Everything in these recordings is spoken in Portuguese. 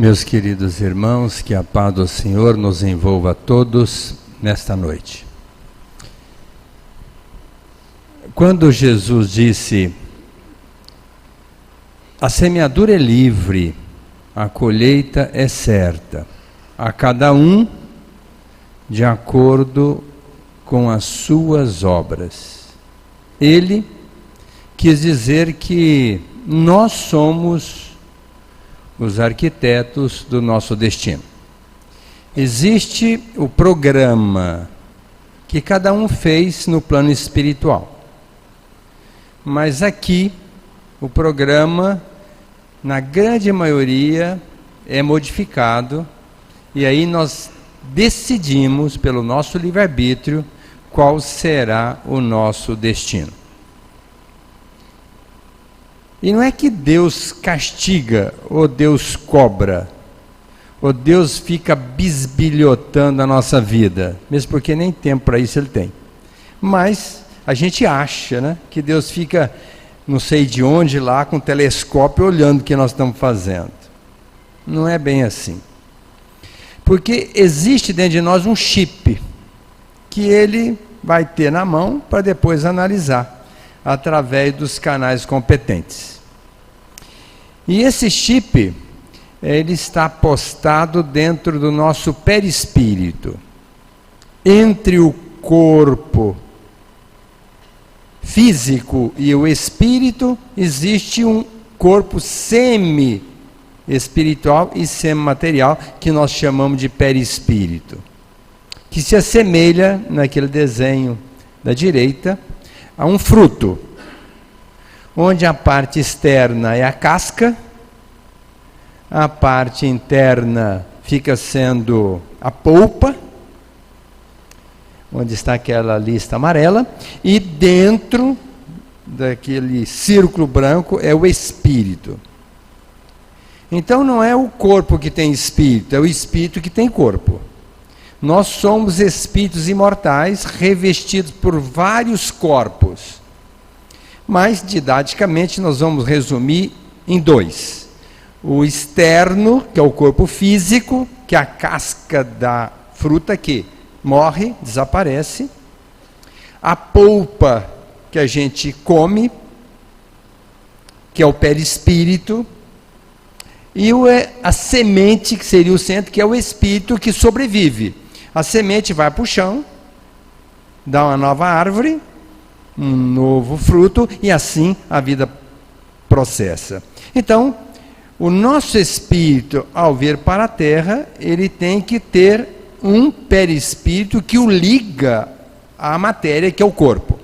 Meus queridos irmãos, que a paz do Senhor nos envolva a todos nesta noite. Quando Jesus disse: a semeadura é livre, a colheita é certa, a cada um de acordo com as suas obras. Ele quis dizer que nós somos os arquitetos do nosso destino. Existe o programa que cada um fez no plano espiritual. Mas aqui, o programa, na grande maioria, é modificado, e aí nós decidimos, pelo nosso livre-arbítrio, qual será o nosso destino. E não é que Deus castiga, ou Deus cobra, ou Deus fica bisbilhotando a nossa vida, mesmo porque nem tempo para isso Ele tem. Mas a gente acha, né, que Deus fica, não sei de onde lá, com um telescópio olhando o que nós estamos fazendo. Não é bem assim. Porque existe dentro de nós um chip, que Ele vai ter na mão para depois analisar, através dos canais competentes. E esse chip, ele está postado dentro do nosso perispírito. Entre o corpo físico e o espírito, existe um corpo semi-espiritual e semi-material, que nós chamamos de perispírito, que se assemelha, naquele desenho da direita, a um fruto, onde a parte externa é a casca, a parte interna fica sendo a polpa, onde está aquela lista amarela, e dentro daquele círculo branco é o espírito. Então não é o corpo que tem espírito, é o espírito que tem corpo. Nós somos espíritos imortais revestidos por vários corpos. Mas, didaticamente, nós vamos resumir em dois. O externo, que é o corpo físico, que é a casca da fruta que morre, desaparece. A polpa que a gente come, que é o perispírito. E a semente, que seria o centro, que é o espírito que sobrevive. A semente vai para o chão, dá uma nova árvore, um novo fruto, e assim a vida processa. Então, o nosso espírito, ao vir para a Terra, ele tem que ter um perispírito que o liga à matéria, que é o corpo.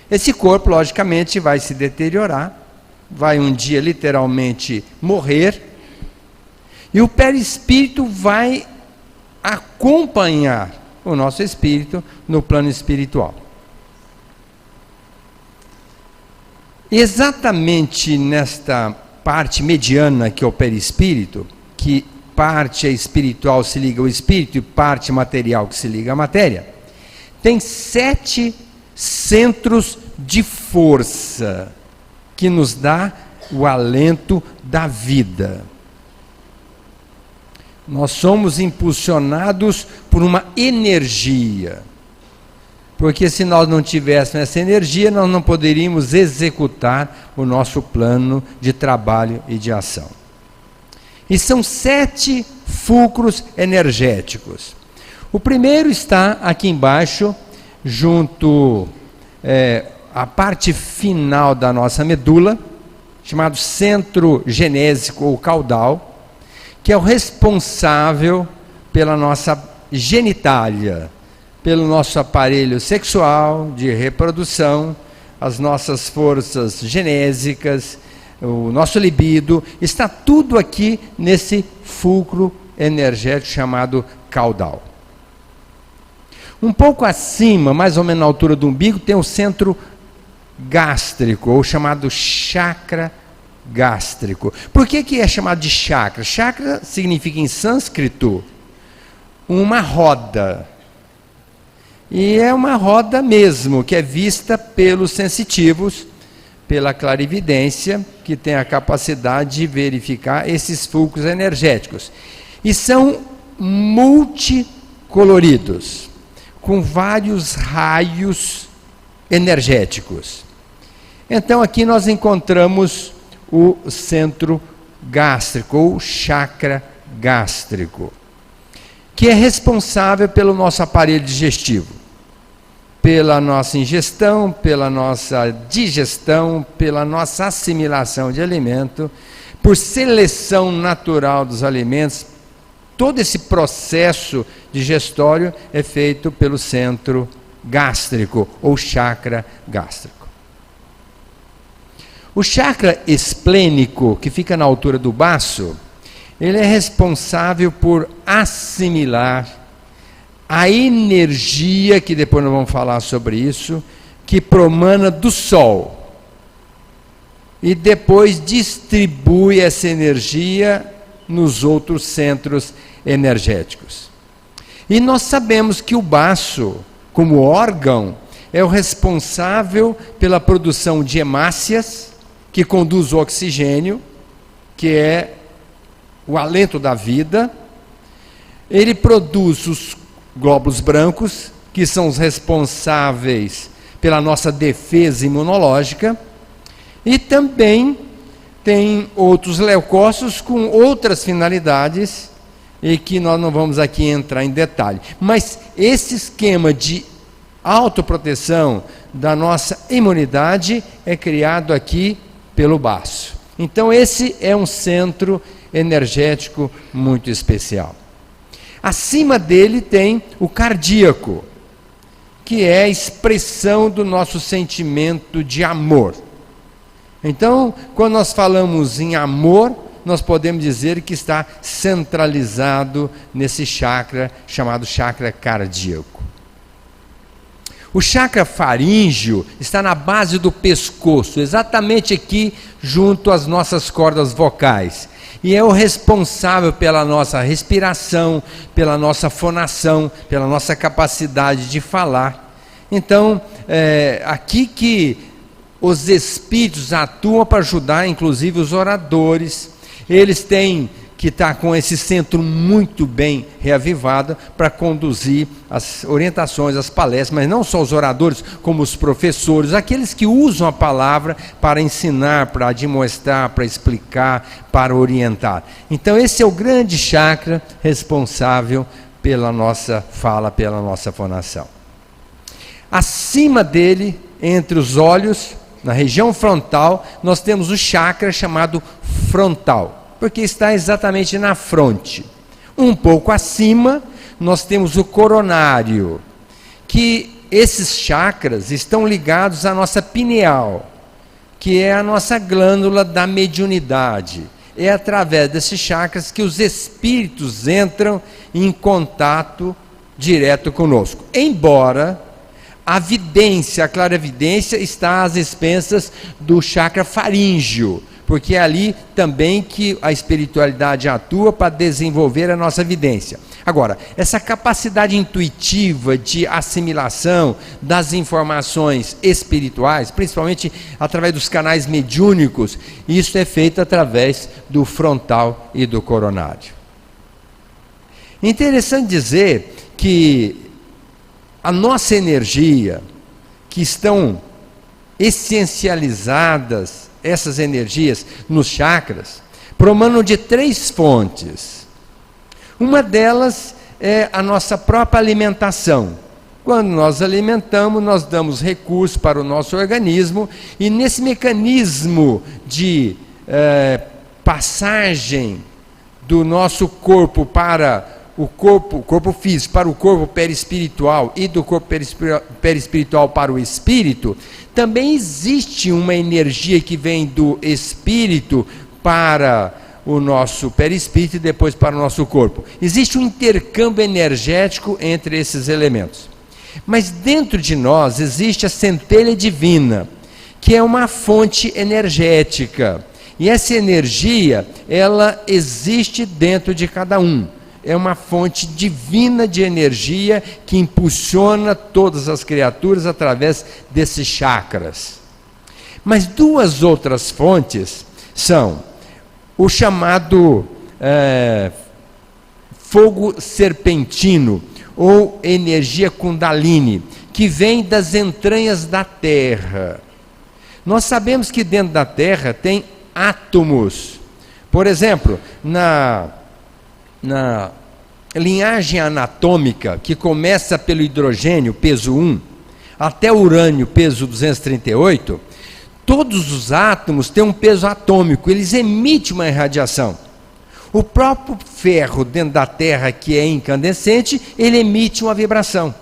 Esse corpo, logicamente, vai se deteriorar, vai um dia literalmente morrer, e o perispírito vai acompanhar o nosso espírito no plano espiritual. Exatamente nesta parte mediana, que é o perispírito, que parte espiritual se liga ao espírito e parte material que se liga à matéria, tem 7 centros de força que nos dá o alento da vida. Nós somos impulsionados por uma energia. Porque se nós não tivéssemos essa energia, nós não poderíamos executar o nosso plano de trabalho e de ação. E são 7 fulcros energéticos. O primeiro está aqui embaixo, junto à parte final da nossa medula, chamado centro genésico ou caudal, que é o responsável pela nossa genitália, pelo nosso aparelho sexual, de reprodução, as nossas forças genésicas, o nosso libido, está tudo aqui nesse fulcro energético chamado caudal. Um pouco acima, mais ou menos na altura do umbigo, tem o centro gástrico, ou chamado chakra gástrico. Por que é chamado de chakra? Chakra significa em sânscrito uma roda. E é uma roda mesmo, que é vista pelos sensitivos, pela clarividência, que tem a capacidade de verificar esses fluxos energéticos. E são multicoloridos, com vários raios energéticos. Então aqui nós encontramos o centro gástrico, ou chakra gástrico, que é responsável pelo nosso aparelho digestivo, pela nossa ingestão, pela nossa digestão, pela nossa assimilação de alimento, por seleção natural dos alimentos. Todo esse processo digestório é feito pelo centro gástrico, ou chakra gástrico. O chakra esplênico, que fica na altura do baço, ele é responsável por assimilar a energia, que depois nós vamos falar sobre isso, que promana do Sol. E depois distribui essa energia nos outros centros energéticos. E nós sabemos que o baço, como órgão, é o responsável pela produção de hemácias, que conduz o oxigênio, que é o alento da vida. Ele produz os glóbulos brancos, que são os responsáveis pela nossa defesa imunológica, e também tem outros leucócitos com outras finalidades, e que nós não vamos aqui entrar em detalhe. Mas esse esquema de autoproteção da nossa imunidade é criado aqui pelo baço. Então esse é um centro energético muito especial. Acima dele tem o cardíaco, que é a expressão do nosso sentimento de amor. Então, quando nós falamos em amor, nós podemos dizer que está centralizado nesse chakra chamado chakra cardíaco. O chakra faríngeo está na base do pescoço, exatamente aqui junto às nossas cordas vocais. E é o responsável pela nossa respiração, pela nossa fonação, pela nossa capacidade de falar. Então, aqui que os espíritos atuam para ajudar, inclusive os oradores. Eles têm que estar com esse centro muito bem reavivado para conduzir as orientações, as palestras, mas não só os oradores, como os professores, aqueles que usam a palavra para ensinar, para admoestar, para explicar, para orientar. Então esse é o grande chakra responsável pela nossa fala, pela nossa fonação. Acima dele, entre os olhos, na região frontal, nós temos o chakra chamado frontal, porque está exatamente na fronte. Um pouco acima, nós temos o coronário, que esses chakras estão ligados à nossa pineal, que é a nossa glândula da mediunidade. É através desses chakras que os espíritos entram em contato direto conosco. Embora a vidência, a clarividência está às expensas do chakra faríngeo, porque é ali também que a espiritualidade atua para desenvolver a nossa vidência. Agora, essa capacidade intuitiva de assimilação das informações espirituais, principalmente através dos canais mediúnicos, isso é feito através do frontal e do coronário. Interessante dizer que a nossa energia, que estão essencializadas, essas energias nos chakras, promanam de 3 fontes. Uma delas é a nossa própria alimentação. Quando nós alimentamos, nós damos recursos para o nosso organismo, e nesse mecanismo de passagem do nosso corpo para o corpo físico para o corpo perispiritual e do corpo perispiritual para o espírito, também existe uma energia que vem do espírito para o nosso perispírito e depois para o nosso corpo. Existe um intercâmbio energético entre esses elementos. Mas dentro de nós existe a centelha divina, que é uma fonte energética. E essa energia, ela existe dentro de cada um. É uma fonte divina de energia que impulsiona todas as criaturas através desses chakras. Mas duas outras fontes são o chamado fogo serpentino, ou energia Kundalini, que vem das entranhas da Terra. Nós sabemos que dentro da Terra tem átomos. Por exemplo, na linhagem anatômica, que começa pelo hidrogênio, peso 1, até o urânio, peso 238, todos os átomos têm um peso atômico, eles emitem uma irradiação. O próprio ferro dentro da Terra, que é incandescente, ele emite uma vibração.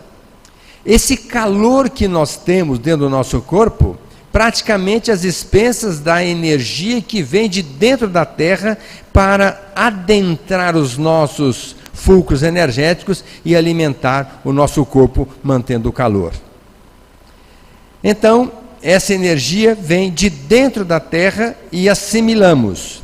Esse calor que nós temos dentro do nosso corpo, praticamente às expensas da energia que vem de dentro da Terra para adentrar os nossos fulcros energéticos e alimentar o nosso corpo, mantendo o calor. Então, essa energia vem de dentro da Terra e assimilamos.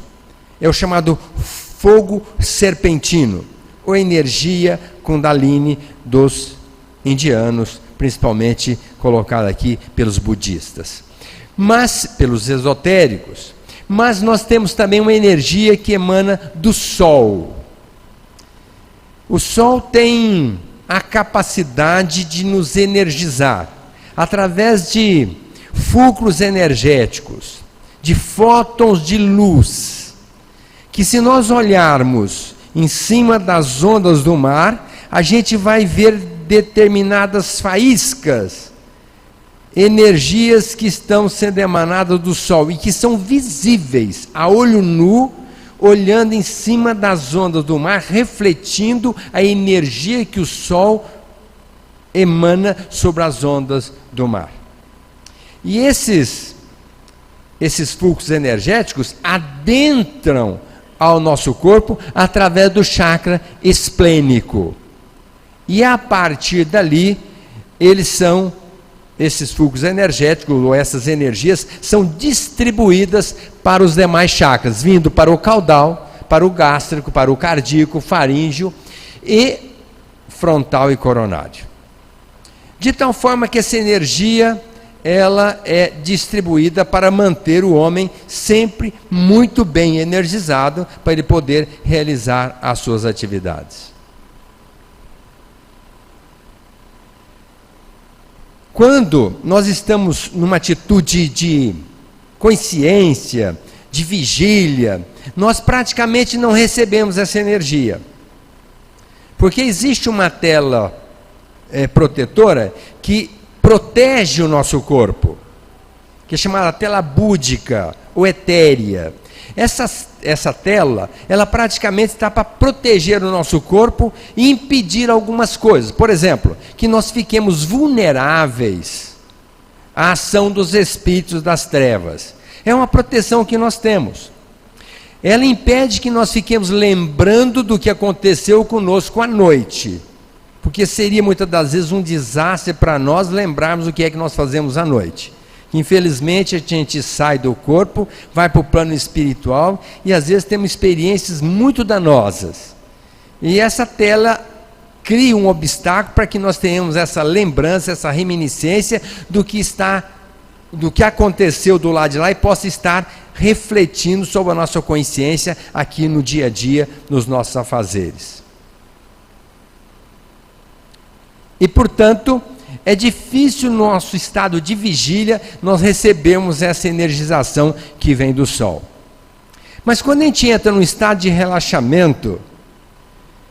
É o chamado fogo serpentino, ou energia Kundalini dos indianos, principalmente colocada aqui pelos budistas, mas pelos esotéricos. Mas nós temos também uma energia que emana do Sol. O Sol tem a capacidade de nos energizar através de fulcros energéticos, de fótons de luz, que se nós olharmos em cima das ondas do mar, a gente vai ver determinadas faíscas, energias que estão sendo emanadas do Sol e que são visíveis a olho nu, olhando em cima das ondas do mar, refletindo a energia que o Sol emana sobre as ondas do mar. E esses fluxos energéticos adentram ao nosso corpo através do chakra esplênico. E a partir dali, esses fluxos energéticos, ou essas energias, são distribuídas para os demais chakras, vindo para o caudal, para o gástrico, para o cardíaco, faríngeo e frontal e coronário. De tal forma que essa energia, ela é distribuída para manter o homem sempre muito bem energizado, para ele poder realizar as suas atividades. Quando nós estamos numa atitude de consciência, de vigília, nós praticamente não recebemos essa energia. Porque existe uma tela protetora que protege o nosso corpo, que é chamada tela búdica ou etérea. Essa tela, ela praticamente está para proteger o nosso corpo e impedir algumas coisas. Por exemplo, que nós fiquemos vulneráveis à ação dos espíritos das trevas. É uma proteção que nós temos. Ela impede que nós fiquemos lembrando do que aconteceu conosco à noite. Porque seria muitas das vezes um desastre para nós lembrarmos o que é que nós fazemos à noite. Infelizmente a gente sai do corpo, vai para o plano espiritual e às vezes temos experiências muito danosas. E essa tela cria um obstáculo para que nós tenhamos essa lembrança, essa reminiscência do que aconteceu do lado de lá e possa estar refletindo sobre a nossa consciência aqui no dia a dia, nos nossos afazeres. E, portanto, é difícil no nosso estado de vigília nós recebemos essa energização que vem do Sol. Mas quando a gente entra num estado de relaxamento,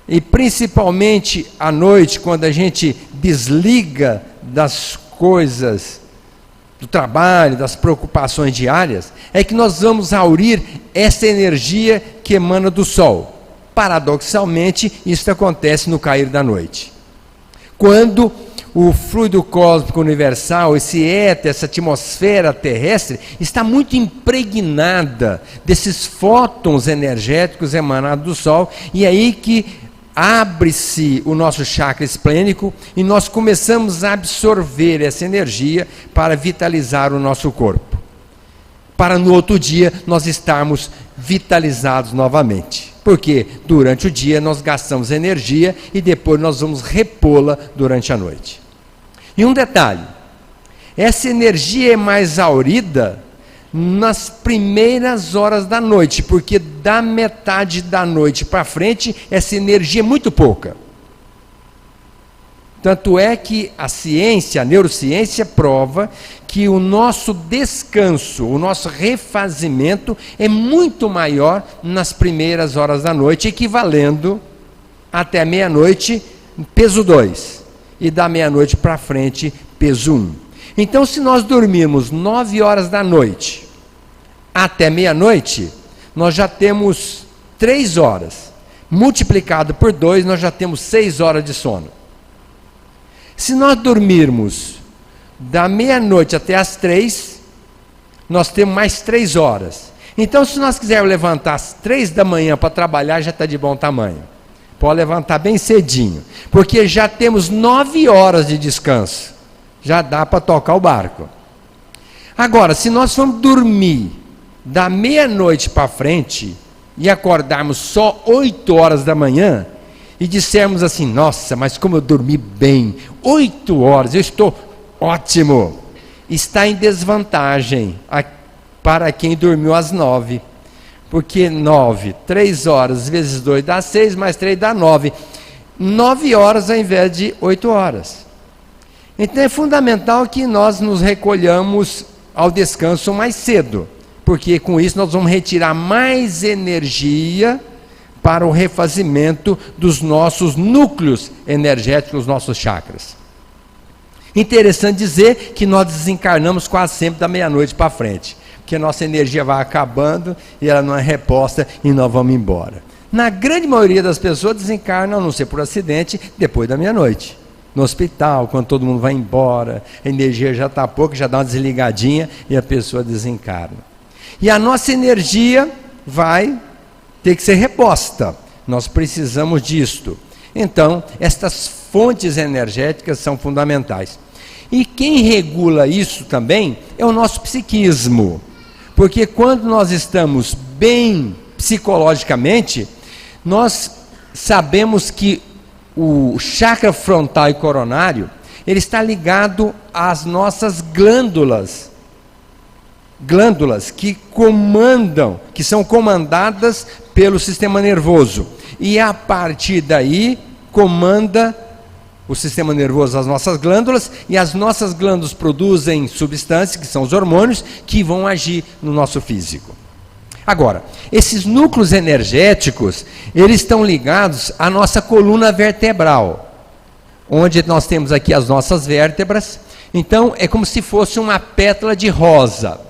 e principalmente à noite, quando a gente desliga das coisas do trabalho, das preocupações diárias, é que nós vamos aurir essa energia que emana do Sol. Paradoxalmente, isso acontece no cair da noite. Quando o fluido cósmico universal, esse éter, essa atmosfera terrestre, está muito impregnada desses fótons energéticos emanados do Sol, e é aí que abre-se o nosso chakra esplênico e nós começamos a absorver essa energia para vitalizar o nosso corpo, para no outro dia nós estarmos vitalizados novamente. Porque durante o dia nós gastamos energia e depois nós vamos repô-la durante a noite. E um detalhe, essa energia é mais aurida nas primeiras horas da noite, porque da metade da noite para frente, essa energia é muito pouca. Tanto é que a ciência, a neurociência prova que o nosso descanso, o nosso refazimento é muito maior nas primeiras horas da noite, equivalendo até meia-noite, peso 2, e da meia-noite para frente, peso 1. Então, se nós dormirmos 9 horas da noite até meia-noite, nós já temos 3 horas. Multiplicado por 2, nós já temos 6 horas de sono. Se nós dormirmos da meia-noite até as 3, nós temos mais 3 horas. Então, se nós quisermos levantar às 3 da manhã para trabalhar, já está de bom tamanho. Pode levantar bem cedinho, porque já temos 9 horas de descanso. Já dá para tocar o barco. Agora, se nós formos dormir da meia-noite para frente e acordarmos só 8 horas da manhã e dissermos assim, nossa, mas como eu dormi bem, 8 horas, eu estou ótimo, está em desvantagem para quem dormiu às 9, porque 9, 3 horas vezes 2 dá 6, mais 3 dá 9, 9 horas ao invés de 8 horas. Então é fundamental que nós nos recolhamos ao descanso mais cedo, porque com isso nós vamos retirar mais energia para o refazimento dos nossos núcleos energéticos, os nossos chakras. Interessante dizer que nós desencarnamos quase sempre da meia-noite para frente, porque a nossa energia vai acabando e ela não é reposta e nós vamos embora. Na grande maioria das pessoas desencarnam, a não ser por acidente, depois da meia-noite. No hospital, quando todo mundo vai embora, a energia já está pouca, já dá uma desligadinha e a pessoa desencarna. E a nossa energia vai ter que ser reposta. Nós precisamos disto. Então, estas fontes energéticas são fundamentais. E quem regula isso também é o nosso psiquismo. Porque quando nós estamos bem psicologicamente, nós sabemos que o chakra frontal e coronário, ele está ligado às nossas glândulas que comandam, que são comandadas pelo sistema nervoso, e a partir daí comanda o sistema nervoso as nossas glândulas, e as nossas glândulas produzem substâncias, que são os hormônios, que vão agir no nosso físico. Agora, esses núcleos energéticos, eles estão ligados à nossa coluna vertebral, onde nós temos aqui as nossas vértebras. Então, é como se fosse uma pétala de rosa.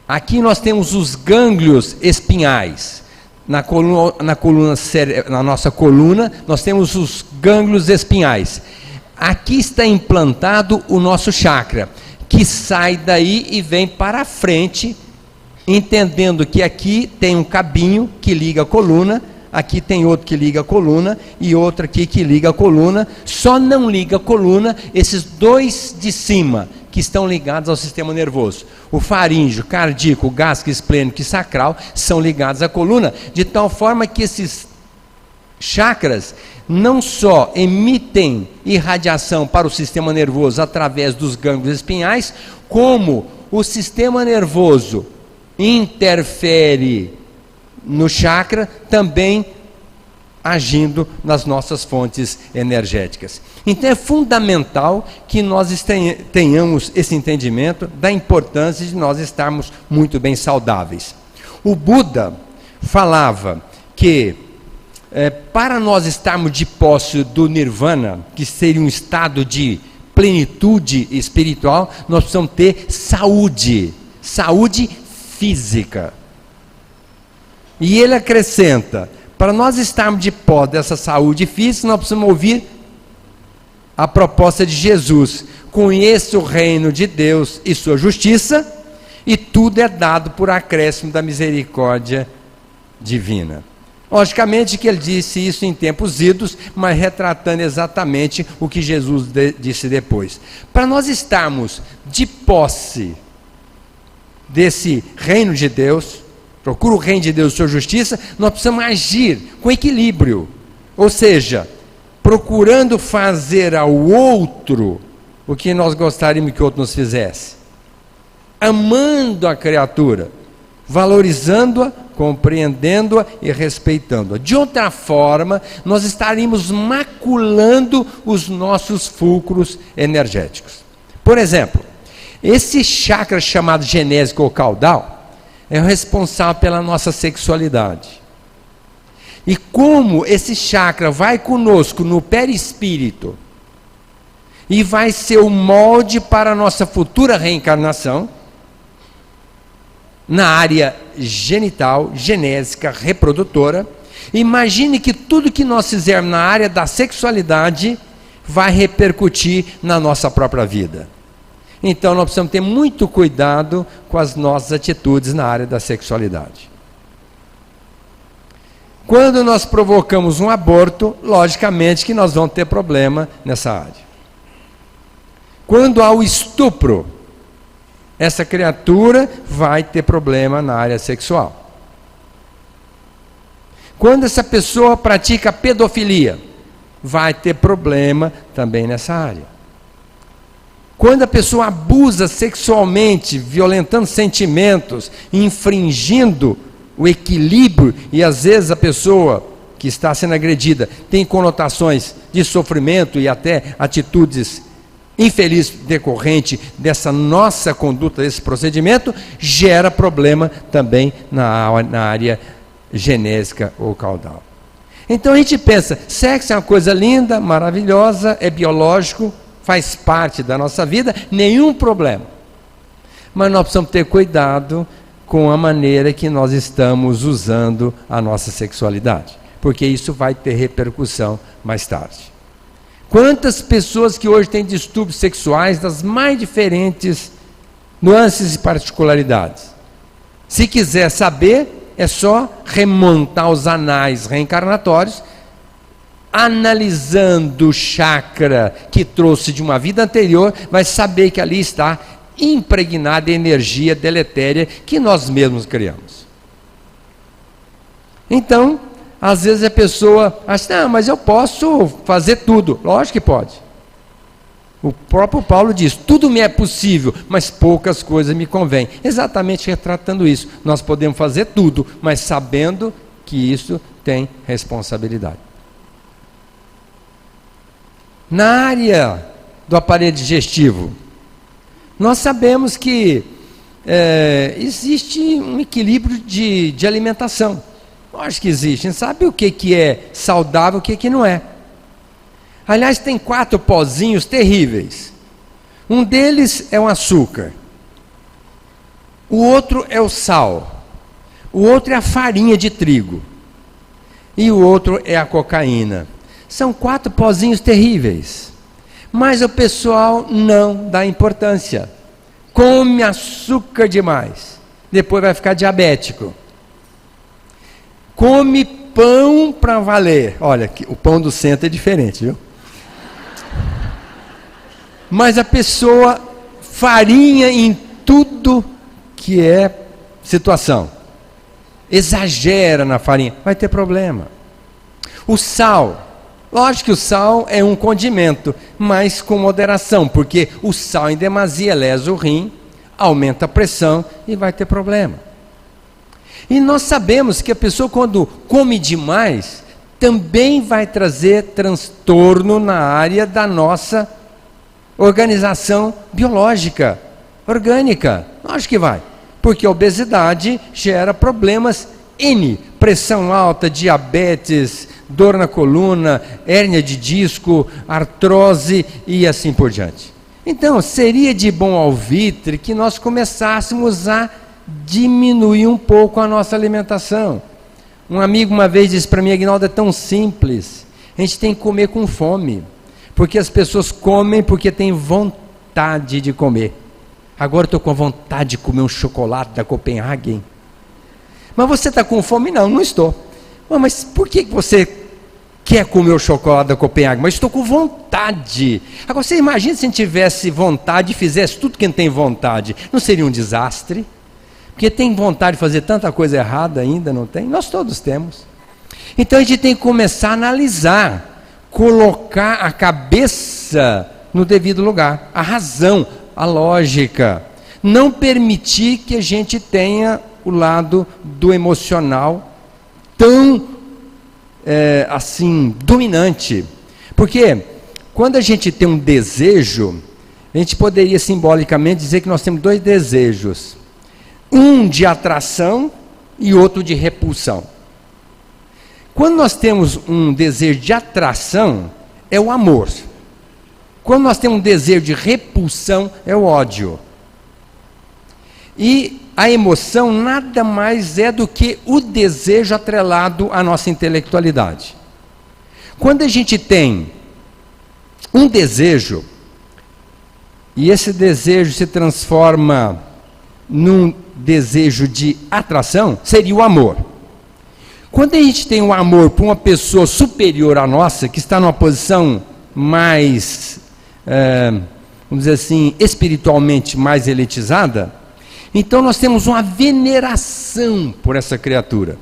Aqui nós temos os gânglios espinhais. Na nossa coluna, nós temos os gânglios espinhais. Aqui está implantado o nosso chakra, que sai daí e vem para frente, entendendo que aqui tem um cabinho que liga a coluna, aqui tem outro que liga a coluna, e outro aqui que liga a coluna. Só não liga a coluna esses dois de cima, que estão ligados ao sistema nervoso. O faríngeo, cardíaco, gástrico, esplênico e sacral são ligados à coluna, de tal forma que esses chakras não só emitem irradiação para o sistema nervoso através dos gânglios espinhais, como o sistema nervoso interfere no chakra, também agindo nas nossas fontes energéticas. Então é fundamental que nós tenhamos esse entendimento da importância de nós estarmos muito bem saudáveis. O Buda falava que para nós estarmos de posse do nirvana, que seria um estado de plenitude espiritual, nós precisamos ter saúde física. E ele acrescenta, para nós estarmos de posse dessa saúde física, nós precisamos ouvir a proposta de Jesus: conheça o reino de Deus e sua justiça, e tudo é dado por acréscimo da misericórdia divina. Logicamente que ele disse isso em tempos idos, mas retratando exatamente o que Jesus disse depois. Para nós estarmos de posse desse reino de Deus, procura o reino de Deus e sua justiça, nós precisamos agir com equilíbrio. Ou seja, procurando fazer ao outro o que nós gostaríamos que o outro nos fizesse, amando a criatura, valorizando-a, compreendendo-a e respeitando-a. De outra forma, nós estaríamos maculando os nossos fulcros energéticos. Por exemplo, esse chakra chamado genésico ou caudal é o responsável pela nossa sexualidade. E como esse chakra vai conosco no perispírito e vai ser o molde para a nossa futura reencarnação, na área genital, genésica, reprodutora, imagine que tudo que nós fizermos na área da sexualidade vai repercutir na nossa própria vida. Então nós precisamos ter muito cuidado com as nossas atitudes na área da sexualidade. Quando nós provocamos um aborto, logicamente que nós vamos ter problema nessa área. Quando há o estupro, essa criatura vai ter problema na área sexual. Quando essa pessoa pratica pedofilia, vai ter problema também nessa área. Quando a pessoa abusa sexualmente, violentando sentimentos, infringindo o equilíbrio, e às vezes a pessoa que está sendo agredida tem conotações de sofrimento e até atitudes infelizes decorrente dessa nossa conduta, desse procedimento, gera problema também na área genésica ou caudal. Então a gente pensa, sexo é uma coisa linda, maravilhosa, é biológico, faz parte da nossa vida, nenhum problema. Mas nós precisamos ter cuidado com a maneira que nós estamos usando a nossa sexualidade, porque isso vai ter repercussão mais tarde. Quantas pessoas que hoje têm distúrbios sexuais das mais diferentes nuances e particularidades? Se quiser saber, é só remontar os anais reencarnatórios, analisando o chakra que trouxe de uma vida anterior, vai saber que ali está impregnada de energia deletéria que nós mesmos criamos. Então, às vezes a pessoa acha, não, mas eu posso fazer tudo. Lógico que pode. O próprio Paulo diz, tudo me é possível, mas poucas coisas me convêm. Exatamente retratando isso. Nós podemos fazer tudo, mas sabendo que isso tem responsabilidade. Na área do aparelho digestivo, nós sabemos que existe um equilíbrio de alimentação. Lógico que existe. A gente sabe o que é saudável e o que não é. Aliás, tem 4 pozinhos terríveis. Um deles é o açúcar. O outro é o sal. O outro é a farinha de trigo. E o outro é a cocaína. São 4 pozinhos terríveis. Mas o pessoal não dá importância. Come açúcar demais. Depois vai ficar diabético. Come pão para valer. Olha, o pão do centro é diferente, viu? Mas a pessoa farinha em tudo que é situação. Exagera na farinha, vai ter problema. O sal. Lógico que o sal é um condimento, mas com moderação, porque o sal em demasia lesa o rim, aumenta a pressão e vai ter problema. E nós sabemos que a pessoa, quando come demais, também vai trazer transtorno na área da nossa organização biológica, orgânica. Lógico que vai, porque a obesidade gera problemas N, pressão alta, diabetes, dor na coluna, hérnia de disco, artrose e assim por diante. Então, seria de bom alvitre que nós começássemos a diminuir um pouco a nossa alimentação. Um amigo uma vez disse para mim, Aguinaldo, é tão simples, a gente tem que comer com fome, porque as pessoas comem porque têm vontade de comer. Agora estou com vontade de comer um chocolate da Copenhagen. Mas você está com fome? Não, não estou. Mas por que você quer comer o chocolate da Copenhagen? Mas estou com vontade. Agora você imagina se a gente tivesse vontade e fizesse tudo que a gente tem vontade. Não seria um desastre? Porque tem vontade de fazer tanta coisa errada ainda, não tem? Nós todos temos. Então a gente tem que começar a analisar colocar a cabeça no devido lugar, a razão, a lógica. Não permitir que a gente tenha o lado do emocional tão, assim, dominante. Porque quando a gente tem um desejo, a gente poderia simbolicamente dizer que nós temos dois desejos. Um de atração e outro de repulsão. Quando nós temos um desejo de atração, é o amor. Quando nós temos um desejo de repulsão, é o ódio. E a emoção nada mais é do que o desejo atrelado à nossa intelectualidade. Quando a gente tem um desejo, e esse desejo se transforma num desejo de atração, seria o amor. Quando a gente tem um amor por uma pessoa superior à nossa, que está numa posição mais, vamos dizer assim, espiritualmente mais elitizada, então nós temos uma veneração por essa criatura.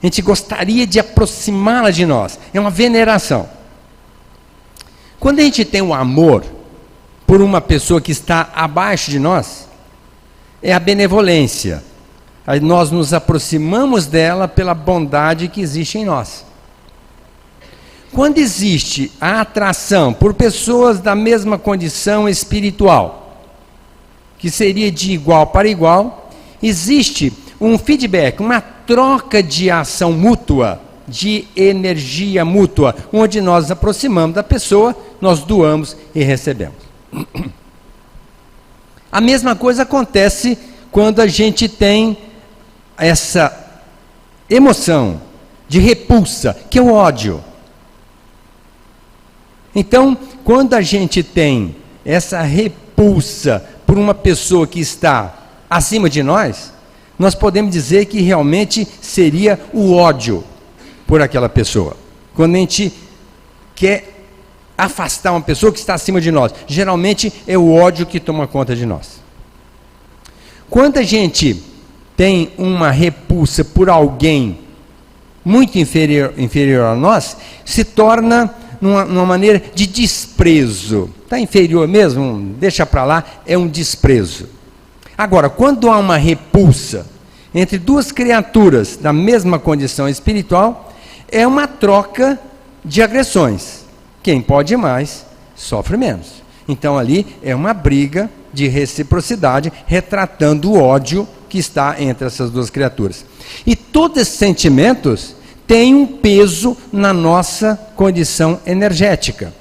A gente gostaria de aproximá-la de nós. É uma veneração. Quando a gente tem um amor por uma pessoa que está abaixo de nós, é a benevolência. Aí nós nos aproximamos dela pela bondade que existe em nós. Quando existe a atração por pessoas da mesma condição espiritual, que seria de igual para igual, existe um feedback, uma troca de ação mútua, de energia mútua, onde nós nos aproximamos da pessoa, nós doamos e recebemos. A mesma coisa acontece quando a gente tem essa emoção de repulsa, que é o ódio. Então, quando a gente tem essa repulsa por uma pessoa que está acima de nós, nós podemos dizer que realmente seria o ódio por aquela pessoa. Quando a gente quer afastar uma pessoa que está acima de nós, geralmente é o ódio que toma conta de nós. Quando a gente tem uma repulsa por alguém muito inferior a nós, se torna numa maneira de desprezo. Está inferior mesmo? Deixa para lá, é um desprezo. Agora, quando há uma repulsa entre duas criaturas da mesma condição espiritual, é uma troca de agressões. Quem pode mais, sofre menos. Então ali é uma briga de reciprocidade, retratando o ódio que está entre essas duas criaturas. E todos esses sentimentos têm um peso na nossa condição energética.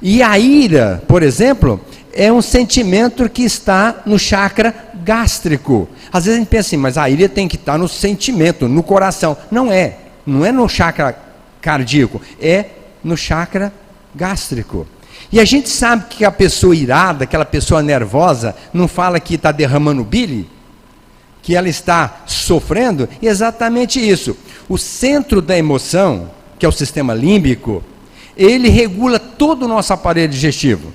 E a ira, por exemplo, é um sentimento que está no chakra gástrico. Às vezes a gente pensa assim, mas a ira tem que estar no sentimento, no coração. Não é no chakra cardíaco, é no chakra gástrico. E a gente sabe que a pessoa irada, aquela pessoa nervosa, não fala que está derramando bile, que ela está sofrendo, exatamente isso. O centro da emoção, que é o sistema límbico, ele regula todo o nosso aparelho digestivo.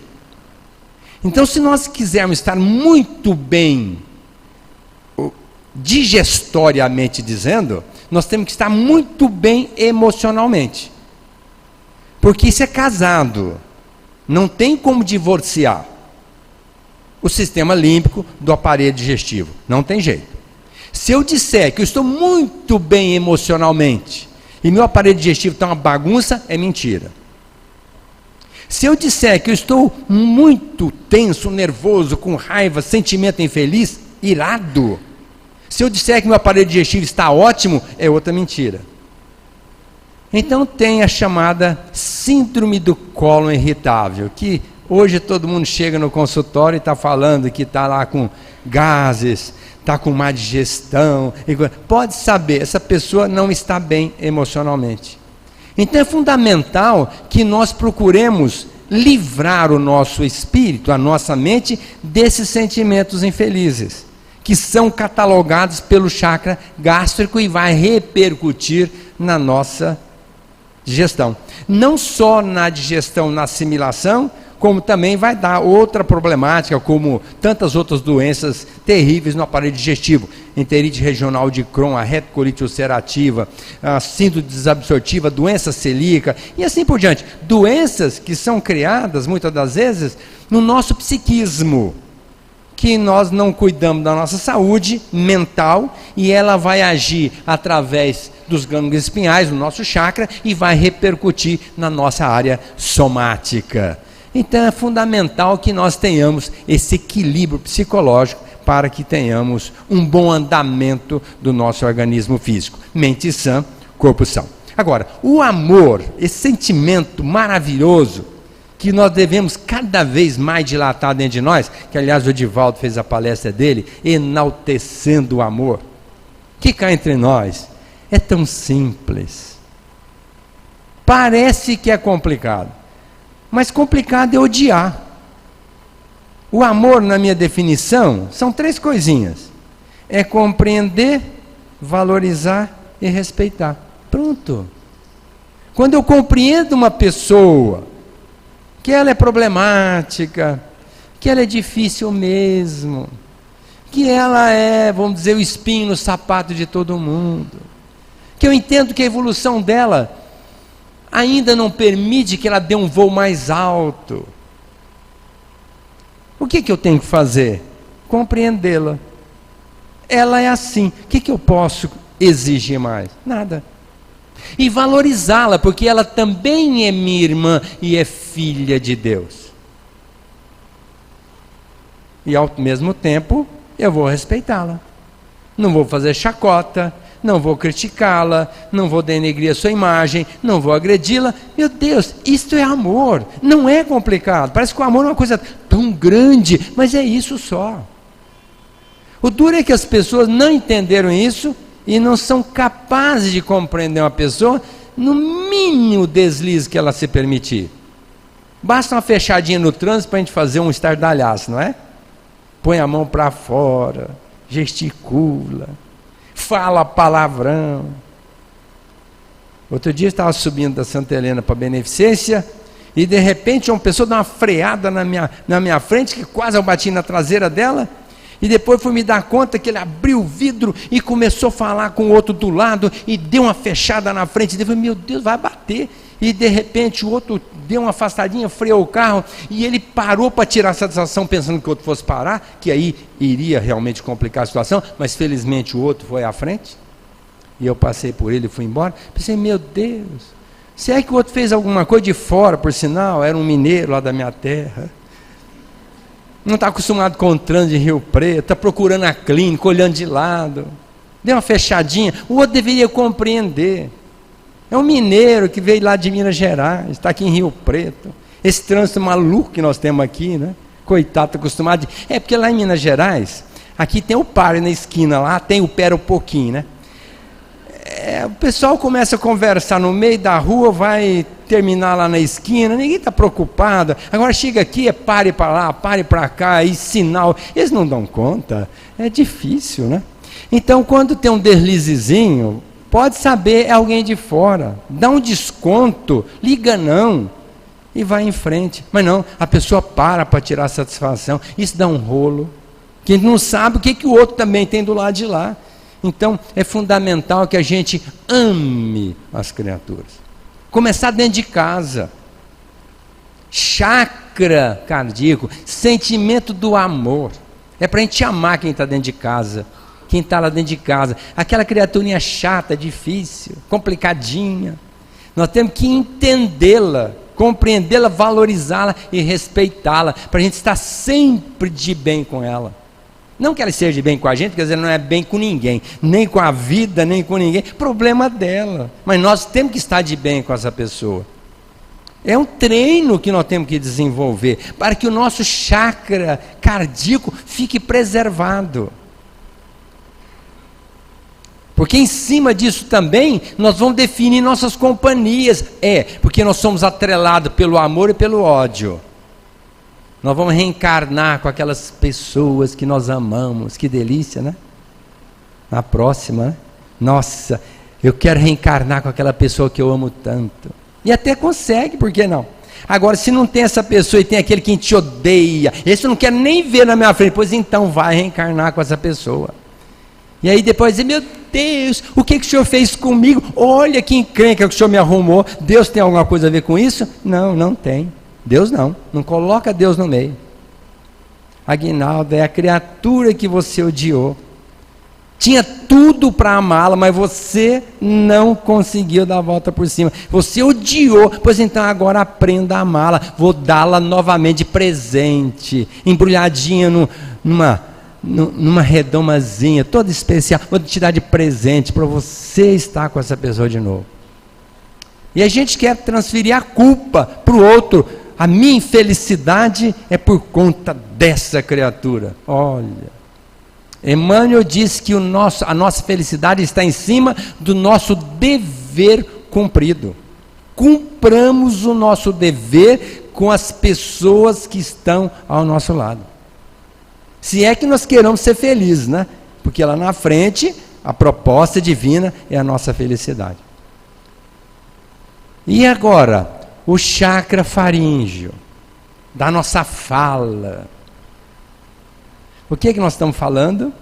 Então, se nós quisermos estar muito bem, digestoriamente dizendo, nós temos que estar muito bem emocionalmente. Porque isso é casado. Não tem como divorciar o sistema límbico do aparelho digestivo. Não tem jeito. Se eu disser que eu estou muito bem emocionalmente e meu aparelho digestivo está uma bagunça, é mentira. Se eu disser que eu estou muito tenso, nervoso, com raiva, sentimento infeliz, irado, se eu disser que meu aparelho digestivo está ótimo, é outra mentira. Então tem a chamada síndrome do cólon irritável, que hoje todo mundo chega no consultório e está falando que está lá com gases, está com má digestão. Pode saber, essa pessoa não está bem emocionalmente. Então é fundamental que nós procuremos livrar o nosso espírito, a nossa mente, desses sentimentos infelizes, que são catalogados pelo chakra gástrico e vai repercutir na nossa digestão. Não só na digestão, na assimilação, como também vai dar outra problemática, como tantas outras doenças terríveis no aparelho digestivo, enterite regional de Crohn, a retocolite ulcerativa, a síndrome desabsortiva, doença celíaca e assim por diante. Doenças que são criadas, muitas das vezes, no nosso psiquismo, que nós não cuidamos da nossa saúde mental e ela vai agir através dos gânglios espinhais, do nosso chakra, e vai repercutir na nossa área somática. Então é fundamental que nós tenhamos esse equilíbrio psicológico para que tenhamos um bom andamento do nosso organismo físico. Mente sã, corpo são. Agora, o amor, esse sentimento maravilhoso, que nós devemos cada vez mais dilatar dentro de nós, que aliás o Edivaldo fez a palestra dele, enaltecendo o amor, que cá entre nós é tão simples. Parece que é complicado, mas complicado é odiar. O amor, na minha definição, são 3 coisinhas: é compreender, valorizar e respeitar. Pronto. Quando eu compreendo uma pessoa, que ela é problemática, que ela é difícil mesmo, que ela é, vamos dizer, o espinho no sapato de todo mundo, que eu entendo que a evolução dela ainda não permite que ela dê um voo mais alto. O que eu tenho que fazer? Compreendê-la. Ela é assim. O que eu posso exigir mais? Nada. E valorizá-la, porque ela também é minha irmã e é filha de Deus. E ao mesmo tempo, eu vou respeitá-la. Não vou fazer chacota, não vou criticá-la, não vou denegrir a sua imagem, não vou agredi-la. Meu Deus, isto é amor, não é complicado. Parece que o amor é uma coisa tão grande, mas é isso só. O duro é que as pessoas não entenderam isso e não são capazes de compreender uma pessoa no mínimo deslize que ela se permitir. Basta uma fechadinha no trânsito para a gente fazer um estardalhaço, não é? Põe a mão para fora, gesticula, fala palavrão. Outro dia eu estava subindo da Santa Helena para a Beneficência e de repente uma pessoa dá uma freada na minha frente, que quase eu bati na traseira dela. E depois fui me dar conta que ele abriu o vidro e começou a falar com o outro do lado e deu uma fechada na frente. Eu falei, meu Deus, vai bater. E de repente o outro deu uma afastadinha, freou o carro e ele parou para tirar satisfação pensando que o outro fosse parar, que aí iria realmente complicar a situação, mas felizmente o outro foi à frente. E eu passei por ele e fui embora. Pensei, meu Deus, se é que o outro fez alguma coisa de fora, por sinal, era um mineiro lá da minha terra. Não está acostumado com o trânsito de Rio Preto, está procurando a clínica, olhando de lado, deu uma fechadinha, o outro deveria compreender. É um mineiro que veio lá de Minas Gerais, está aqui em Rio Preto, esse trânsito maluco que nós temos aqui, né? Coitado, está acostumado. É porque lá em Minas Gerais, aqui tem o pare na esquina, lá tem o pera um pouquinho, né? O pessoal começa a conversar no meio da rua, vai terminar lá na esquina, ninguém está preocupado. Agora chega aqui, pare para lá, pare para cá, e sinal. Eles não dão conta, é difícil, né? Então, quando tem um deslizezinho, pode saber, é alguém de fora, dá um desconto, liga não, e vai em frente. Mas não, a pessoa para tirar satisfação, isso dá um rolo, que não sabe o que o outro também tem do lado de lá. Então, é fundamental que a gente ame as criaturas. Começar dentro de casa. Chakra cardíaco, sentimento do amor. É para a gente amar quem está dentro de casa. Quem está lá dentro de casa. Aquela criaturinha chata, difícil, complicadinha. Nós temos que entendê-la, compreendê-la, valorizá-la e respeitá-la. Para a gente estar sempre de bem com ela. Não que ela esteja bem com a gente, quer dizer, não é bem com ninguém, nem com a vida, nem com ninguém, problema dela, mas nós temos que estar de bem com essa pessoa. É um treino que nós temos que desenvolver, para que o nosso chakra cardíaco fique preservado. Porque em cima disso também, nós vamos definir nossas companhias, porque nós somos atrelados pelo amor e pelo ódio. Nós vamos reencarnar com aquelas pessoas que nós amamos. Que delícia, né? Na próxima, né? Nossa, eu quero reencarnar com aquela pessoa que eu amo tanto. E até consegue, por que não? Agora, se não tem essa pessoa e tem aquele que te odeia, esse eu não quero nem ver na minha frente, pois então vai reencarnar com essa pessoa. E aí depois dizer, meu Deus, o que o senhor fez comigo? Olha que encrenca que o senhor me arrumou. Deus tem alguma coisa a ver com isso? Não, não tem. Deus não coloca Deus no meio. Aguinaldo, é a criatura que você odiou. Tinha tudo para amá-la, mas você não conseguiu dar a volta por cima. Você odiou, pois então agora aprenda a amá-la. Vou dá-la novamente de presente, embrulhadinha numa redomazinha, toda especial. Vou te dar de presente para você estar com essa pessoa de novo. E a gente quer transferir a culpa para o outro. A minha infelicidade é por conta dessa criatura. Olha, Emmanuel diz que a nossa felicidade está em cima do nosso dever cumprido. Cumpramos o nosso dever com as pessoas que estão ao nosso lado. Se é que nós queremos ser felizes, né? Porque lá na frente, a proposta divina é a nossa felicidade. E agora, o chakra faríngeo, da nossa fala. O que nós estamos falando?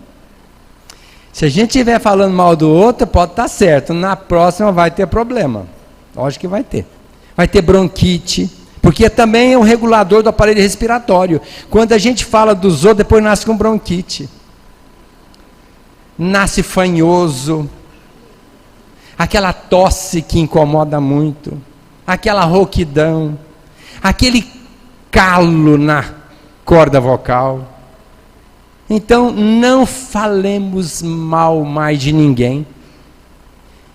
Se a gente estiver falando mal do outro, pode estar certo, na próxima vai ter problema. Lógico que vai ter. Vai ter bronquite, porque também é um regulador do aparelho respiratório. Quando a gente fala dos outros, depois nasce com bronquite. Nasce fanhoso, aquela tosse que incomoda muito, aquela rouquidão, aquele calo na corda vocal. Então, não falemos mal mais de ninguém.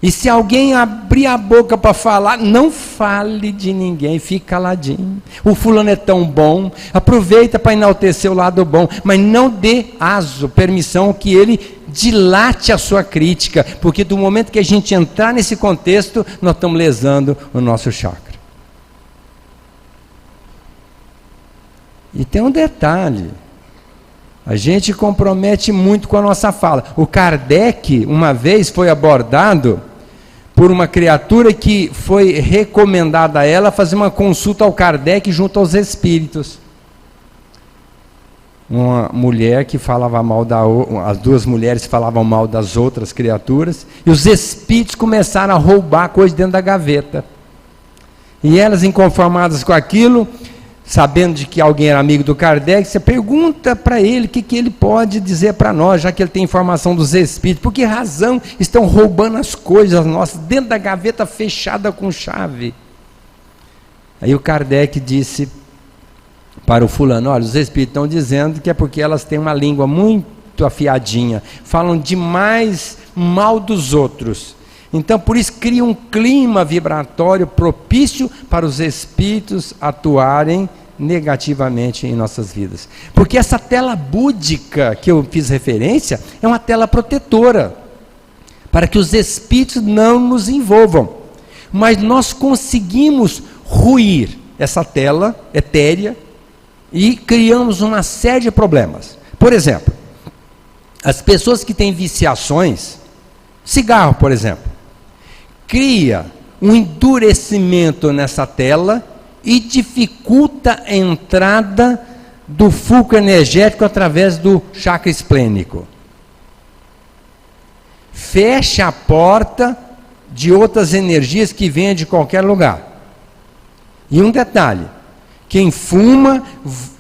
E se alguém abrir a boca para falar, não fale de ninguém, fique caladinho. O fulano é tão bom, aproveita para enaltecer o lado bom, mas não dê permissão que ele dilate a sua crítica, porque do momento que a gente entrar nesse contexto, nós estamos lesando o nosso chakra. E tem um detalhe, a gente compromete muito com a nossa fala. O Kardec, uma vez, foi abordado por uma criatura que foi recomendada a ela fazer uma consulta ao Kardec junto aos espíritos. Uma mulher que falava mal as duas mulheres falavam mal das outras criaturas, e os espíritos começaram a roubar coisas dentro da gaveta. E elas, inconformadas com aquilo, sabendo de que alguém era amigo do Kardec, você pergunta para ele o que ele pode dizer para nós, já que ele tem informação dos espíritos. Por que razão estão roubando as coisas nossas dentro da gaveta fechada com chave? Aí o Kardec disse para o fulano, olha, os espíritos estão dizendo que é porque elas têm uma língua muito afiadinha, falam demais mal dos outros. Então, por isso, cria um clima vibratório propício para os espíritos atuarem negativamente em nossas vidas. Porque essa tela búdica que eu fiz referência é uma tela protetora, para que os espíritos não nos envolvam. Mas nós conseguimos ruir essa tela etérea e criamos uma série de problemas. Por exemplo, as pessoas que têm viciações, cigarro, por exemplo, cria um endurecimento nessa tela e dificulta a entrada do fulcro energético através do chakra esplênico. Fecha a porta de outras energias que vêm de qualquer lugar. E um detalhe, quem fuma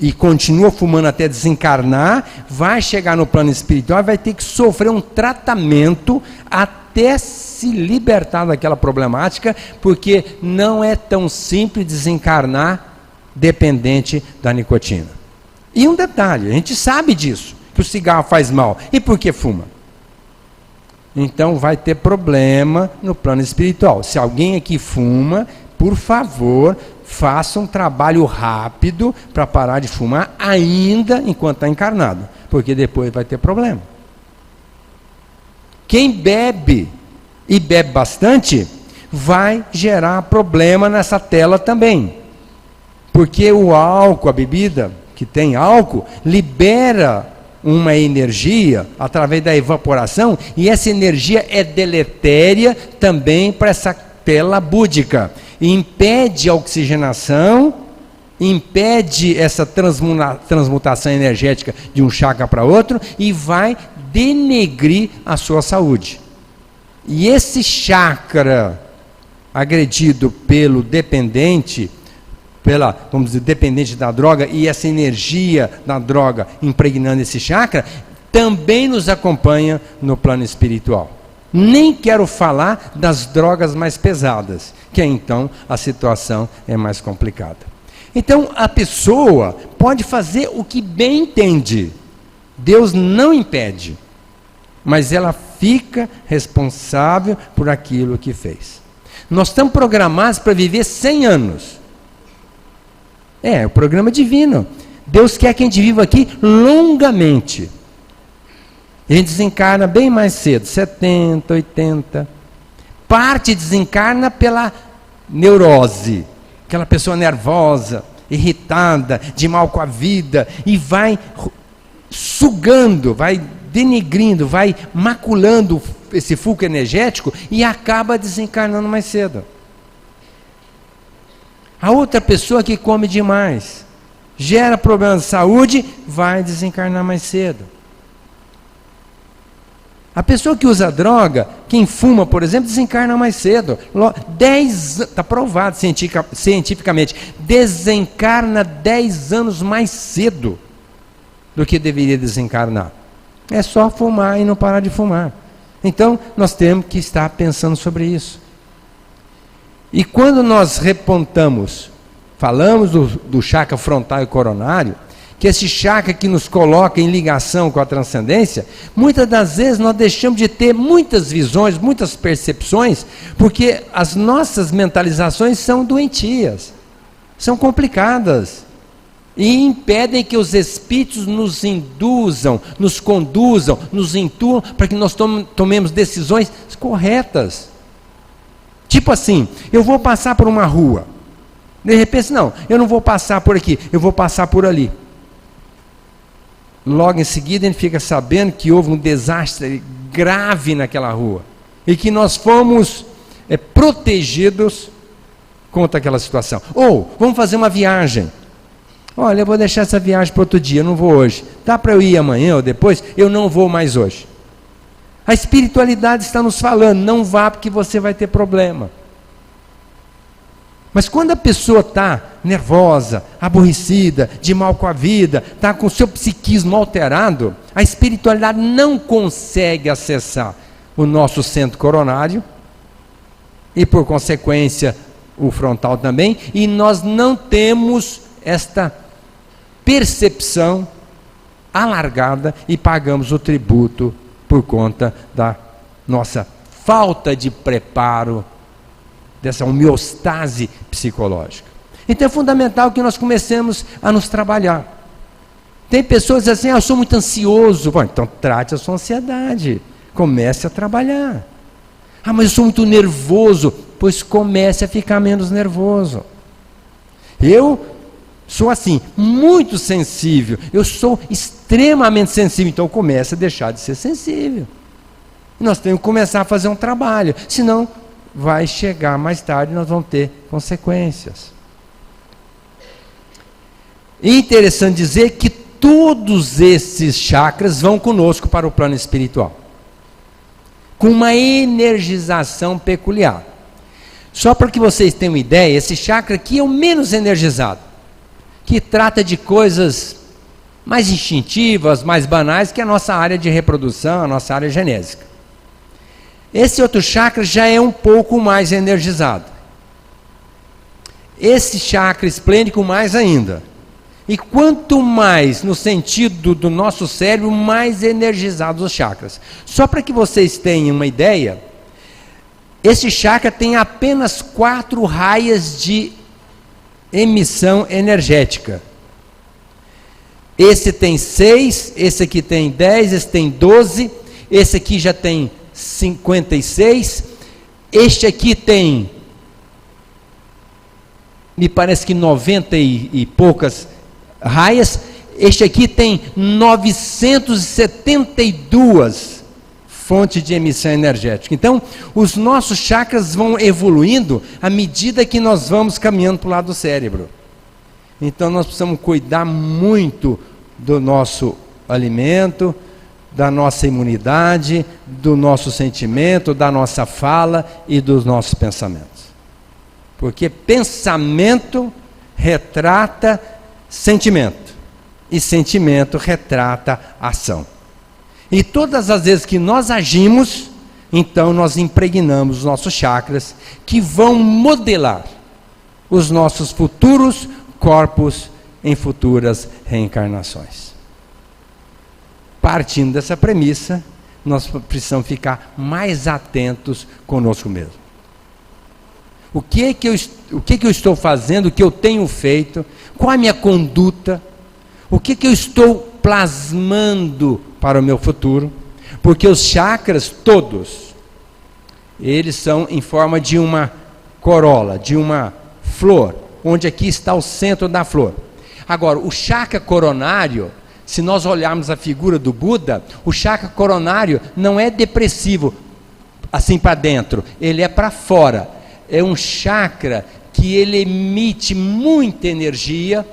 e continua fumando até desencarnar, vai chegar no plano espiritual e vai ter que sofrer um tratamento até se libertar daquela problemática, porque não é tão simples desencarnar dependente da nicotina. E um detalhe, a gente sabe disso, que o cigarro faz mal. E por que fuma? Então vai ter problema no plano espiritual. Se alguém aqui fuma, por favor, faça um trabalho rápido para parar de fumar ainda enquanto está encarnado, porque depois vai ter problema. Quem bebe e bebe bastante, vai gerar problema nessa tela também. Porque o álcool, a bebida que tem álcool, libera uma energia através da evaporação, e essa energia é deletéria também para essa tela búdica. e impede a oxigenação, impede essa transmutação energética de um chakra para outro e vai denegrir a sua saúde. E esse chakra agredido pelo dependente, vamos dizer, dependente da droga, e essa energia da droga impregnando esse chakra, também nos acompanha no plano espiritual. Nem quero falar das drogas mais pesadas, que aí, então a situação é mais complicada. Então a pessoa pode fazer o que bem entende, Deus não impede, mas ela fica responsável por aquilo que fez. Nós estamos programados para viver 100 anos. É o programa divino. Deus quer que a gente viva aqui longamente. E a gente desencarna bem mais cedo, 70, 80. Parte desencarna pela neurose, aquela pessoa nervosa, irritada, de mal com a vida, e vai sugando, vai denegrindo, vai maculando esse fulcro energético e acaba desencarnando mais cedo. A outra pessoa que come demais, gera problema de saúde, vai desencarnar mais cedo. A pessoa que usa droga, quem fuma, por exemplo, desencarna mais cedo. 10, está provado cientificamente, desencarna 10 anos mais cedo do que deveria desencarnar. É só fumar e não parar de fumar. Então, nós temos que estar pensando sobre isso. E quando nós repontamos, falamos do chakra frontal e coronário, que esse chakra que nos coloca em ligação com a transcendência, muitas das vezes nós deixamos de ter muitas visões, muitas percepções, porque as nossas mentalizações são doentias, são complicadas, e impedem que os espíritos nos induzam, nos conduzam, nos intuam, para que nós tomemos decisões corretas. Tipo assim, eu vou passar por uma rua, de repente, não, eu não vou passar por aqui, eu vou passar por ali. Logo em seguida, a gente fica sabendo que houve um desastre grave naquela rua, e que nós fomos protegidos contra aquela situação. Ou, vamos fazer uma viagem. Olha, eu vou deixar essa viagem para outro dia, eu não vou hoje. Dá para eu ir amanhã ou depois? Eu não vou mais hoje. A espiritualidade está nos falando, não vá porque você vai ter problema. Mas quando a pessoa está nervosa, aborrecida, de mal com a vida, está com o seu psiquismo alterado, a espiritualidade não consegue acessar o nosso centro coronário, e por consequência o frontal também, e nós não temos esta percepção alargada e pagamos o tributo por conta da nossa falta de preparo, dessa homeostase psicológica. Então é fundamental que nós comecemos a nos trabalhar. Tem pessoas que dizem assim, eu sou muito ansioso. Bom, então trate a sua ansiedade, comece a trabalhar. Mas eu sou muito nervoso. Pois comece a ficar menos nervoso. Eu sou assim, muito sensível, eu sou extremamente sensível, então comece a deixar de ser sensível. Nós temos que começar a fazer um trabalho, senão vai chegar mais tarde e nós vamos ter consequências. Interessante dizer que todos esses chakras vão conosco para o plano espiritual, com uma energização peculiar. Só para que vocês tenham uma ideia, esse chakra aqui é o menos energizado, que trata de coisas mais instintivas, mais banais, que é a nossa área de reprodução, a nossa área genésica. Esse outro chakra já é um pouco mais energizado. Esse chakra esplêndico mais ainda. E quanto mais, no sentido do nosso cérebro, mais energizados os chakras. Só para que vocês tenham uma ideia, esse chakra tem apenas 4 raias de emissão energética. Esse tem 6, esse aqui tem 10, esse tem 12, esse aqui já tem 56, este aqui tem, me parece que 90 e poucas raias, este aqui tem 972 fonte de emissão energética. Então, os nossos chakras vão evoluindo à medida que nós vamos caminhando para o lado do cérebro. Então, nós precisamos cuidar muito do nosso alimento, da nossa imunidade, do nosso sentimento, da nossa fala e dos nossos pensamentos. Porque pensamento retrata sentimento, e sentimento retrata ação. E todas as vezes que nós agimos, então nós impregnamos os nossos chakras, que vão modelar os nossos futuros corpos em futuras reencarnações. Partindo dessa premissa, nós precisamos ficar mais atentos conosco mesmo. O que que eu estou fazendo, o que eu tenho feito, qual a minha conduta, o que eu estou plasmando para o meu futuro, porque os chakras todos, eles são em forma de uma corola, de uma flor, onde aqui está o centro da flor. Agora, o chakra coronário, se nós olharmos a figura do Buda, o chakra coronário não é depressivo, assim para dentro, ele é para fora. É um chakra que ele emite muita energia,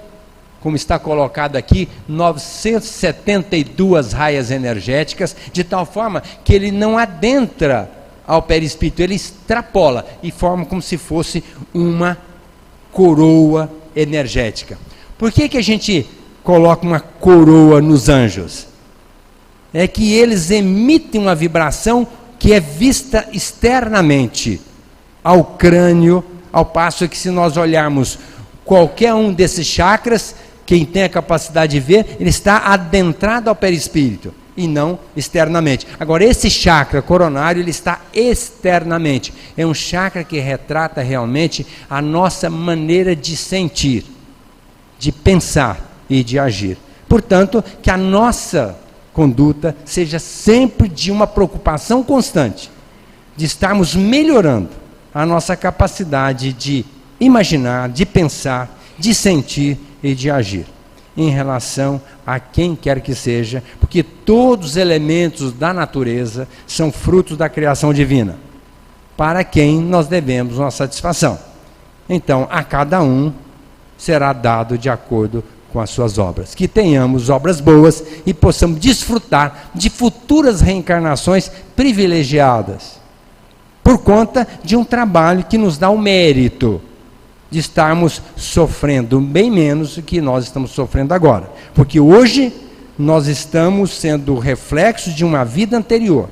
como está colocado aqui, 972 raias energéticas, de tal forma que ele não adentra ao perispírito, ele extrapola e forma como se fosse uma coroa energética. Por que a gente coloca uma coroa nos anjos? É que eles emitem uma vibração que é vista externamente ao crânio, ao passo que se nós olharmos qualquer um desses chakras, quem tem a capacidade de ver, ele está adentrado ao perispírito e não externamente. Agora, esse chakra coronário, ele está externamente. É um chakra que retrata realmente a nossa maneira de sentir, de pensar e de agir. Portanto, que a nossa conduta seja sempre de uma preocupação constante, de estarmos melhorando a nossa capacidade de imaginar, de pensar, de sentir e de agir em relação a quem quer que seja, porque todos os elementos da natureza são frutos da criação divina, para quem nós devemos uma satisfação. Então, a cada um será dado de acordo com as suas obras. Que tenhamos obras boas e possamos desfrutar de futuras reencarnações privilegiadas, por conta de um trabalho que nos dá o mérito de estarmos sofrendo bem menos do que nós estamos sofrendo agora. Porque hoje nós estamos sendo reflexo de uma vida anterior.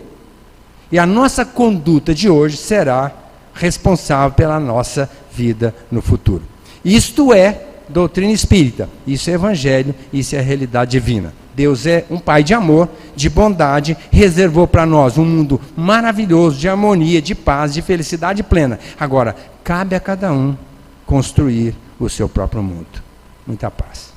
E a nossa conduta de hoje será responsável pela nossa vida no futuro. Isto é doutrina espírita, isso é evangelho, isso é realidade divina. Deus é um Pai de amor, de bondade, reservou para nós um mundo maravilhoso, de harmonia, de paz, de felicidade plena. Agora, cabe a cada um construir o seu próprio mundo. Muita paz.